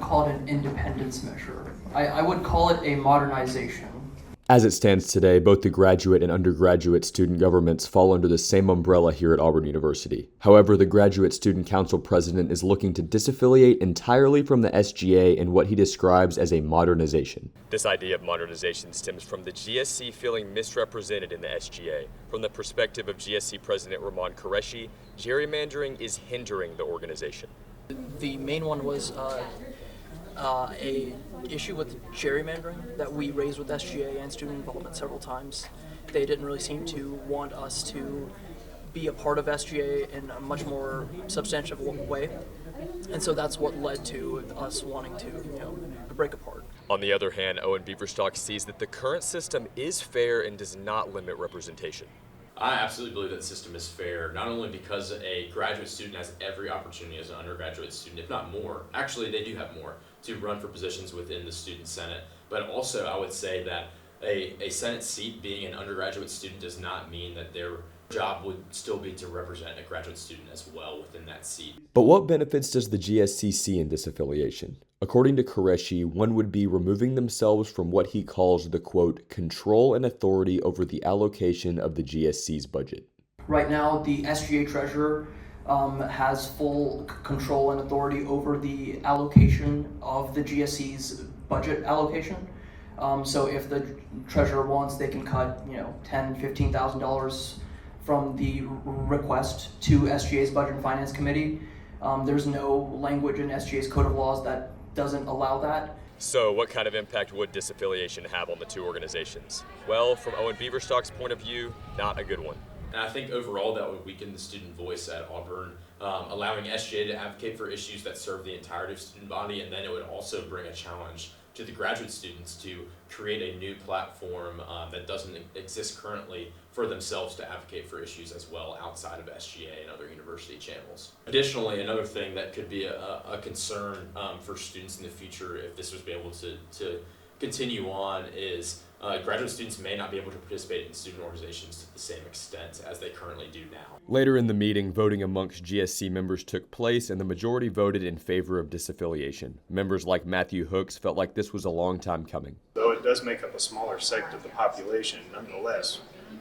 call it an independence measure. I would call it a modernization. As it stands today, both the graduate and undergraduate student governments fall under the same umbrella here at Auburn University. However, the Graduate Student Council president is looking to disaffiliate entirely from the SGA in what he describes as a modernization. This idea of modernization stems from the GSC feeling misrepresented in the SGA. From the perspective of GSC President Ramon Qureshi, gerrymandering is hindering the organization. The main one was a issue with gerrymandering that we raised with SGA and student involvement several times. They didn't really seem to want us to be a part of SGA in a much more substantive way, and so that's what led to us wanting to, break apart. On the other hand, Owen Beaverstock sees that the current system is fair and does not limit representation. I absolutely believe that the system is fair, not only because a graduate student has every opportunity as an undergraduate student, if not more. Actually, they do have more to run for positions within the student senate. But also, I would say that a senate seat being an undergraduate student does not mean that their job would still be to represent a graduate student as well within that seat. But what benefits does the GSC see in this affiliation? According to Qureshi, one would be removing themselves from what he calls the, quote, control and authority over the allocation of the GSC's budget. Right now, the SGA treasurer has full control and authority over the allocation of the GSC's budget allocation. So if the treasurer wants, they can cut, $10,000, $15,000 from the request to SGA's Budget and Finance Committee. There's no language in SGA's Code of Laws that doesn't allow that. So what kind of impact would disaffiliation have on the two organizations? Well, from Owen Beaverstock's point of view, not a good one. And I think overall that would weaken the student voice at Auburn, allowing SGA to advocate for issues that serve the entirety of student body, and then it would also bring a challenge to the graduate students to create a new platform that doesn't exist currently for themselves to advocate for issues as well outside of SGA and other university channels. Additionally, another thing that could be a concern for students in the future if this was able to continue on is graduate students may not be able to participate in student organizations to the same extent as they currently do now. Later in the meeting, voting amongst GSC members took place, and the majority voted in favor of disaffiliation. Members like Matthew Hooks felt like this was a long time coming. Though it does make up a smaller sect of the population, nonetheless,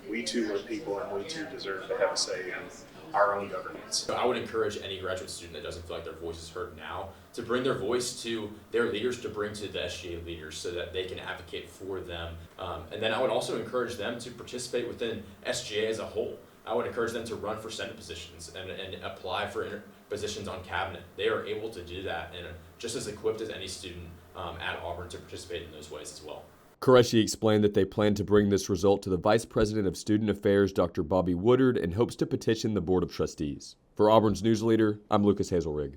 we too are people and we too deserve to have a say in our own governance. So I would encourage any graduate student that doesn't feel like their voice is heard now to bring their voice to their leaders, to bring to the SGA leaders so that they can advocate for them. And then I would also encourage them to participate within SGA as a whole. I would encourage them to run for Senate positions and apply for positions on cabinet. They are able to do that and are just as equipped as any student at Auburn to participate in those ways as well. Qureshi explained that they plan to bring this result to the Vice President of Student Affairs, Dr. Bobby Woodard, and hopes to petition the Board of Trustees. For Auburn's News Leader, I'm Lucas Hazelrig.